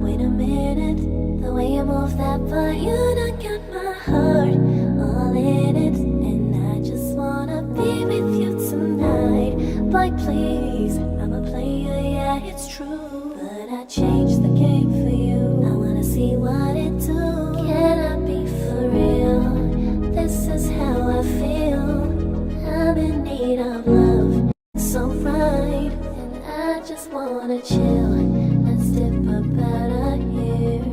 Wait a minute, the way you move that body, you done got my heart all in it. And I just wanna be with you tonight. Boy, please, I'm a player, yeah, it's true. But I changed the game for you. I wanna see what it do. Can I be for real? This is how I feel. I'm in need of love, it's so right. And I just wanna chill. Let's dip up out of here.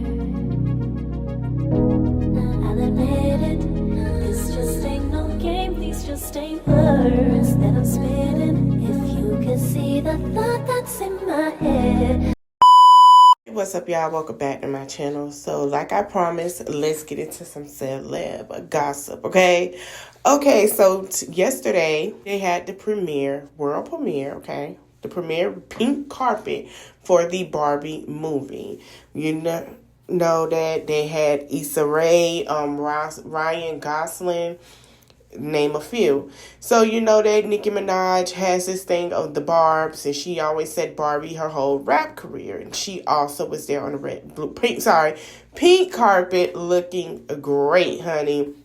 Now I'll admit it, this just ain't no game. These just ain't words that I'm spitting. If you could see the thought that's in my head. What's up, y'all? Welcome back to my channel. So like I promised, let's get into some celeb gossip, okay? So yesterday they had the world premiere, okay? The premiere pink carpet for the Barbie movie. You know that they had Issa Rae, Ryan Gosling, name a few. So you know that Nicki Minaj has this thing of the Barbs, and she always said Barbie her whole rap career, and she also was there on the pink carpet looking great, honey.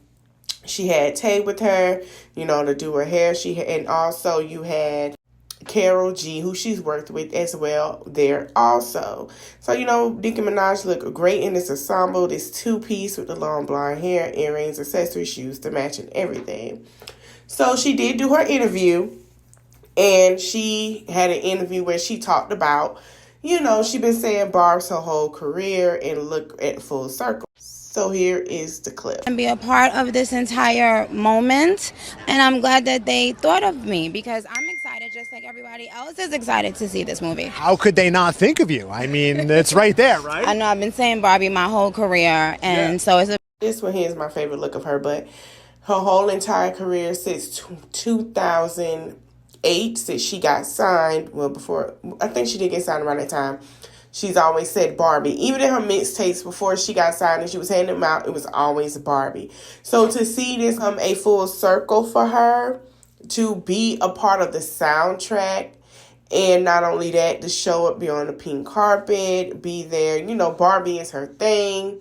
She had Tay with her, to do her hair. And also you had Carol G, who she's worked with as well, there also. So, Nicki Minaj looked great in this ensemble, this two-piece with the long blonde hair, earrings, accessories, shoes to match, and everything. So she did do her interview, and she had an interview where she talked about, she been saying Barb's her whole career and look at full circle. So here is the clip. And be a part of this entire moment, and I'm glad that they thought of me because I'm excited just like everybody else is excited to see this movie. How could they not think of you? I mean, it's right there, right? I know I've been saying Barbie my whole career, and so it's this one here is my favorite look of her, but her whole entire career since 2008, since she got signed, before, I think she did get signed around that time, she's always said Barbie. Even in her mixtapes before she got signed and she was handing them out, it was always Barbie. So to see this come a full circle for her, to be a part of the soundtrack, and not only that, to show up, be on the pink carpet, be there. Barbie is her thing,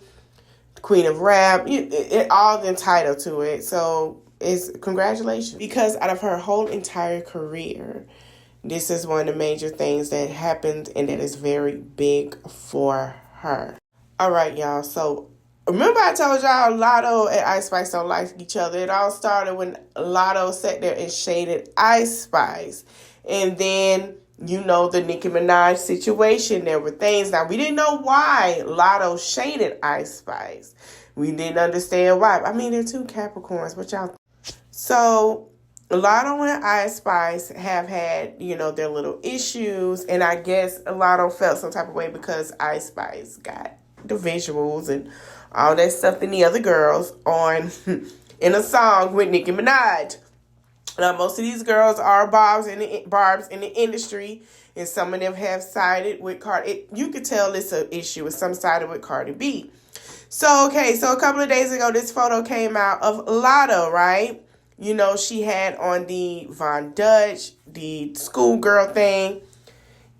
queen of rap, it all entitled to it. So it's congratulations. Because out of her whole entire career, this is one of the major things that happened and that is very big for her. All right, y'all. So remember I told y'all Latto and Ice Spice don't like each other. It all started when Latto sat there and shaded Ice Spice. And then, the Nicki Minaj situation. There were things. Now, we didn't know why Latto shaded Ice Spice. We didn't understand why. I mean, they're two Capricorns. What y'all think? So Latto and Ice Spice have had, their little issues. And I guess Latto felt some type of way because Ice Spice got the visuals and all that stuff than the other girls on in a song with Nicki Minaj. Now, most of these girls are barbs in the industry, and some of them have sided with Cardi. You could tell it's an issue with some sided with Cardi B. So a couple of days ago, this photo came out of Latto, right? She had on the Von Dutch, the schoolgirl thing,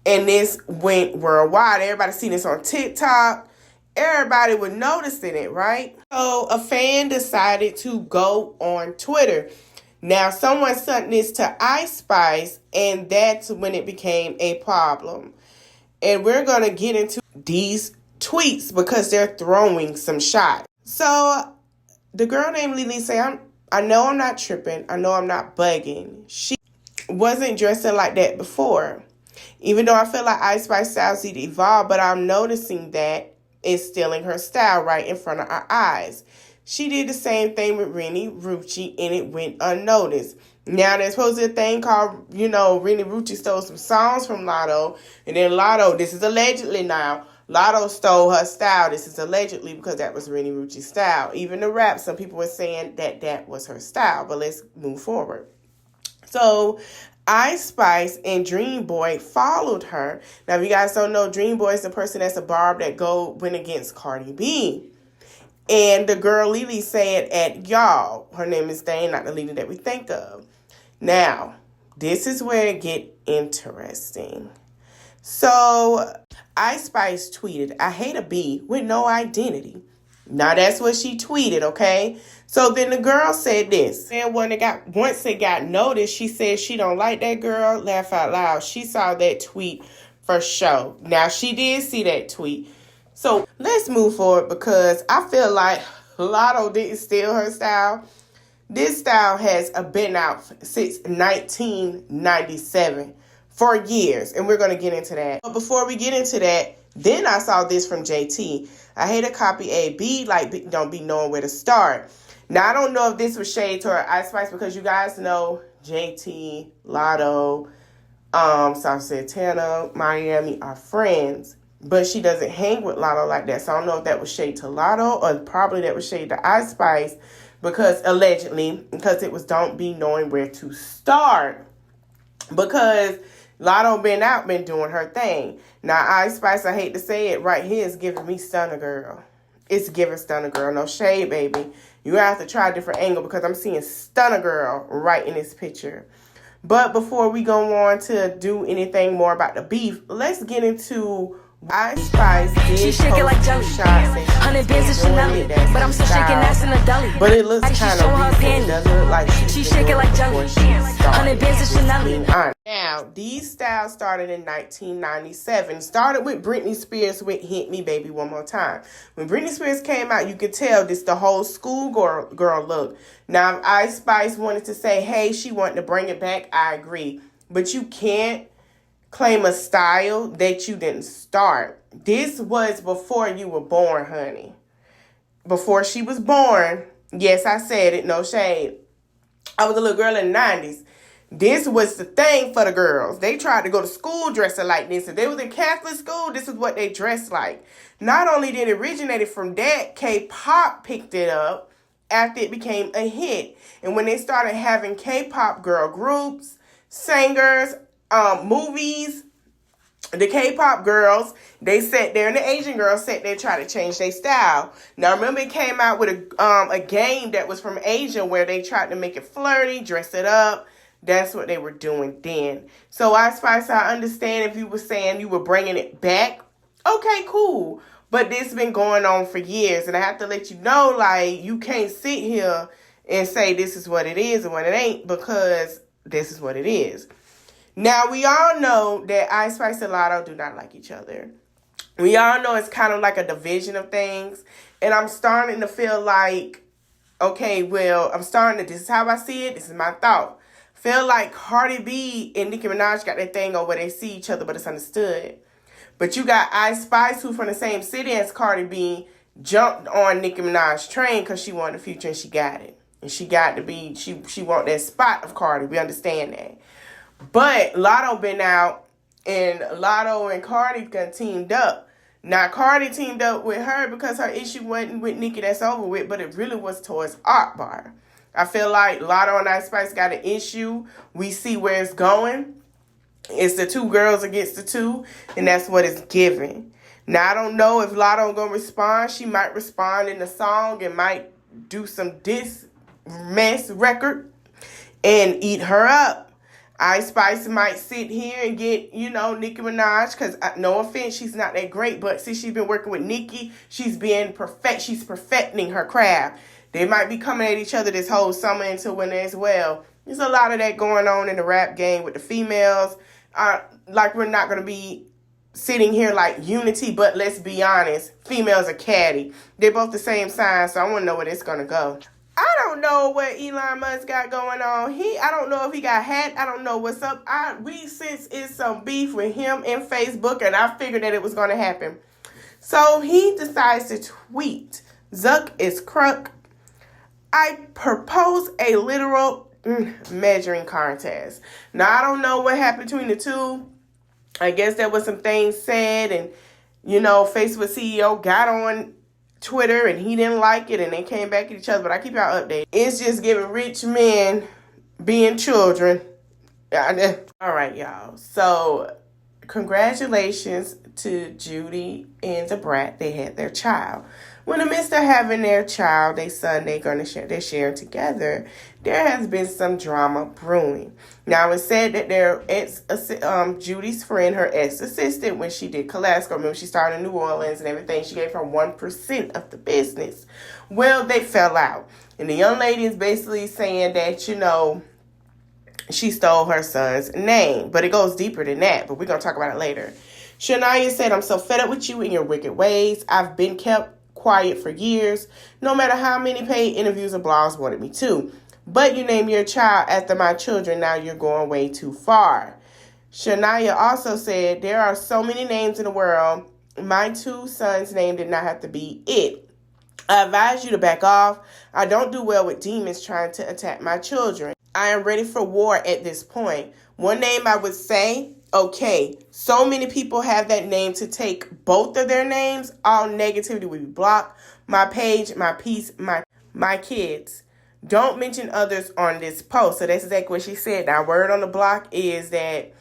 and this went worldwide. Everybody seen this on TikTok. Everybody was noticing it, right? So a fan decided to go on Twitter. Now, someone sent this to Ice Spice, and that's when it became a problem. And we're going to get into these tweets because they're throwing some shots. So the girl named Lily said, I know I'm not tripping. I know I'm not bugging. She wasn't dressing like that before. Even though I feel like Ice Spice styles need to evolve, but I'm noticing that it's stealing her style right in front of our eyes. She did the same thing with Rennie Rucci, and it went unnoticed. Now, there's supposed to be a thing called, Rennie Rucci stole some songs from Latto, and then Latto, this is allegedly now, Latto stole her style. This is allegedly because that was Rennie Rucci's style. Even the rap, some people were saying that was her style, but let's move forward. So, Ice Spice and Dream Boy followed her. Now, if you guys don't know, Dream Boy is the person that's a barb that went against Cardi B. And the girl Lily said at y'all, her name is Dane, not the Lily that we think of. Now, this is where it get interesting. So Ice Spice tweeted, "I hate a bee with no identity." Now that's what she tweeted, okay? So then the girl said this. And once it got noticed, she said she don't like that girl. Laugh out loud. She saw that tweet for sure. Now she did see that tweet. So let's move forward because I feel like Latto didn't steal her style. This style has been out since 1997 for years, and we're going to get into that. But before we get into that, then I saw this from JT. "I hate a copy A. B, like, don't be knowing where to start." Now, I don't know if this was shade to her Ice Spice because you guys know JT, Latto, South Santana, Miami are friends. But she doesn't hang with Latto like that. So I don't know if that was shade to Latto or probably that was shade to Ice Spice because it was don't be knowing where to start. Because Latto been doing her thing. Now Ice Spice, I hate to say it, right here is giving me Stunner Girl. It's giving Stunner Girl. No shade, baby. You have to try a different angle because I'm seeing Stunner Girl right in this picture. But before we go on to do anything more about the beef, let's get into Ice Spice did she shake it like jelly. 100 bands of Chanel, but I'm still shaking ass in a deli. But it looks kind of recent. It doesn't look like she shake it like jelly. 100 bands of Chanel. Now, these styles started in 1997. Started with Britney Spears with "Hit Me Baby One More Time." When Britney Spears came out, you could tell this the whole schoolgirl look. Now, if Ice Spice wanted to say, hey, she wanted to bring it back, I agree. But you can't claim a style that you didn't start. This was before you were born, honey. Before she was born, yes, I said it, no shade. I was a little girl in the 90s. This was the thing for the girls. They tried to go to school dressing like this. If they was in Catholic school, this is what they dressed like. Not only did it originate from that, K-pop picked it up after it became a hit. And when they started having K-pop girl groups, singers, movies, the K-pop girls, they sat there, and the Asian girls sat there trying to change their style. Now, remember, it came out with a game that was from Asia where they tried to make it flirty, dress it up. That's what they were doing then. So, Ice Spice, I understand if you were saying you were bringing it back. Okay, cool. But this been going on for years, and I have to let you know, like, you can't sit here and say this is what it is and what it ain't, because this is what it is. Now, we all know that Ice Spice and Latto do not like each other. We all know it's kind of like a division of things. And I'm starting to feel like, okay, well, this is how I see it. This is my thought. Feel like Cardi B and Nicki Minaj got that thing over where they see each other, but it's understood. But you got Ice Spice, who from the same city as Cardi B, jumped on Nicki Minaj's train because she wanted the future and she got it. And she got to be, she want that spot of Cardi. We understand that. But Latto been out, and Latto and Cardi got teamed up. Now, Cardi teamed up with her because her issue wasn't with Nicki, that's over with, but it really was towards Akbar. I feel like Latto and Ice Spice got an issue. We see where it's going. It's the two girls against the two, and that's what it's giving. Now, I don't know if Latto gonna respond. She might respond in the song and might do some diss mess record and eat her up. Ice Spice might sit here and get, Nicki Minaj, because no offense, she's not that great, but since she's been working with Nicki, she's perfecting her craft. They might be coming at each other this whole summer into winter as well. There's a lot of that going on in the rap game with the females. Like, we're not going to be sitting here like unity, but let's be honest, females are catty. They're both the same size, so I want to know where it's going to go. I don't know what Elon Musk got going on. I don't know if he got hacked. I don't know what's up. We sense it's some beef with him and Facebook, and I figured that it was going to happen. So he decides to tweet, "Zuck is crunk. I propose a literal measuring contest." Now, I don't know what happened between the two. I guess there was some things said, and, Facebook CEO got on Twitter and he didn't like it and they came back at each other, but I keep y'all updated. It's just giving rich men being children. All right, y'all. So congratulations to Judy and the brat. They had their child. When in the midst of having their child, their son, they're sharing together, there has been some drama brewing. Now, it's said that their Judy's friend, her ex-assistant, when she did Calasco, remember she started in New Orleans and everything, she gave her 1% of the business. Well, they fell out. And the young lady is basically saying that, she stole her son's name. But it goes deeper than that, but we're going to talk about it later. Shania said, I'm so fed up with you and your wicked ways. I've been kept quiet for years, no matter how many paid interviews or blogs wanted me to. But you named your child after my children. Now you're going way too far. Shania also said, there are so many names in the world. My 2 sons' name did not have to be it. I advise you to back off. I don't do well with demons trying to attack my children. I am ready for war at this point. One name I would say, okay, so many people have that name to take both of their names. All negativity will be blocked. My page, my piece, my kids. Don't mention others on this post. So that's exactly what she said. Now, word on the block is that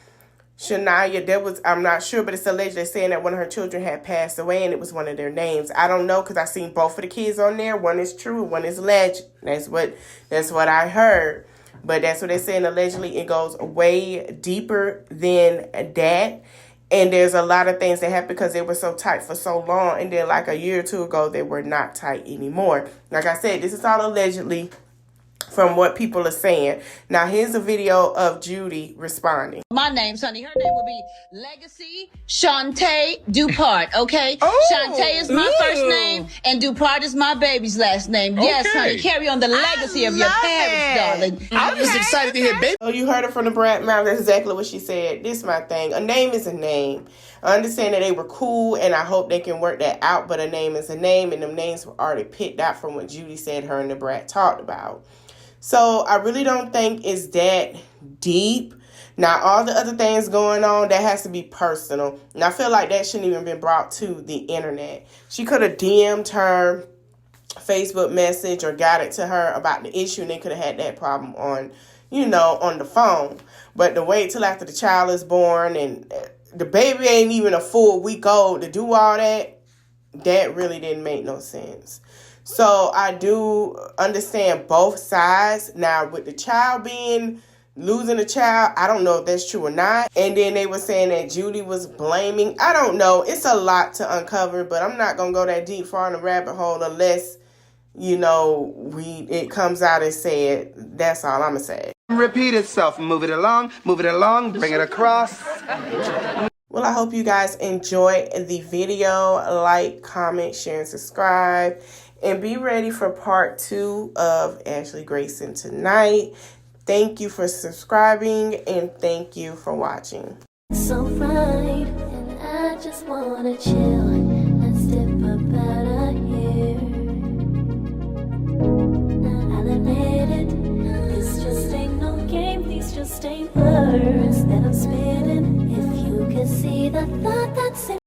Shania, I'm not sure, but it's alleged they're saying that one of her children had passed away and it was one of their names. I don't know because I seen both of the kids on there. One is true, one is alleged. That's what I heard. But that's what they're saying. Allegedly, it goes way deeper than that. And there's a lot of things that happened because they were so tight for so long. And then like a year or 2 ago, they were not tight anymore. Like I said, this is all allegedly from what people are saying. Now, here's a video of Judy responding. My name's honey. Her name would be Legacy Shantae Dupart, okay? Oh, Shantae is my first name, and Dupart is my baby's last name. Yes, honey, carry on the legacy of your parents, darling. I'm just excited to hear baby. Oh, you heard it from the brat mouth. That's exactly what she said. This is my thing. A name is a name. I understand that they were cool, and I hope they can work that out, but a name is a name, and them names were already picked out from what Judy said her and the brat talked about. So I really don't think it's that deep. Now, all the other things going on, that has to be personal. And I feel like that shouldn't even been brought to the internet. She could have DM'd her Facebook message or got it to her about the issue, and they could have had that problem on, on the phone. But to wait till after the child is born and the baby ain't even a full week old to do all that, that really didn't make no sense. So I do understand both sides. Now, with the child losing a child, I don't know if that's true or not. And then they were saying that Judy was blaming. I don't know. It's a lot to uncover, but I'm not going to go that deep far in the rabbit hole unless, it comes out and say it. That's all I'm going to say. Repeat itself. Move it along, bring it across. Well, I hope you guys enjoy the video. Like, comment, share, and subscribe. And be ready for part 2 of Ashley Grayson tonight. Thank you for subscribing and thank you for watching. So right, and I just wanna chill. Let's dip up out of here. Now I'll admit it, this just ain't no game, these just ain't words.